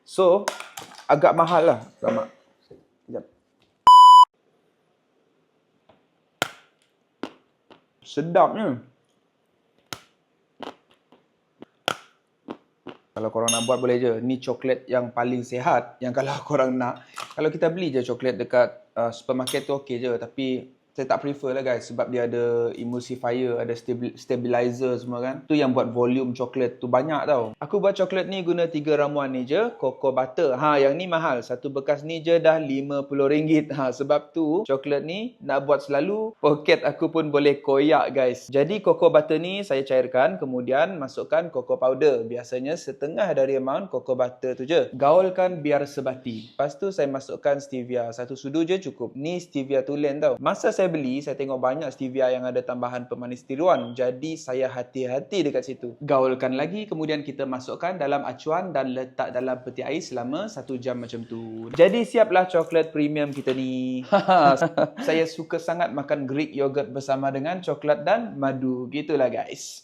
So, agak mahal lah. Lama. Sekejap. Sedapnya. Kalau korang nak buat boleh je. Ni coklat yang paling sihat. Yang kalau korang nak. Kalau kita beli je coklat dekat supermarket tu okey je. Tapi saya tak prefer lah guys. Sebab dia ada emulsifier, ada stabilizer semua kan. Tu yang buat volume coklat tu banyak tau. Aku buat coklat ni guna 3 ramuan ni je. Cocoa butter. Yang ni mahal. Satu bekas ni je dah RM50. Sebab tu coklat ni nak buat selalu. Poket aku pun boleh koyak guys. Jadi cocoa butter ni saya cairkan. Kemudian masukkan cocoa powder. Biasanya setengah dari amount cocoa butter tu je. Gaulkan biar sebati. Lepas tu saya masukkan stevia. 1 sudu je cukup. Ni stevia tulen tau. Masa saya beli, saya tengok banyak stevia yang ada tambahan pemanis tiruan. Jadi saya hati-hati dekat situ. Gaulkan lagi, kemudian kita masukkan dalam acuan dan letak dalam peti air selama 1 jam macam tu. Jadi siaplah coklat premium kita ni. Saya suka sangat makan Greek yogurt bersama dengan coklat dan madu. Gitulah guys.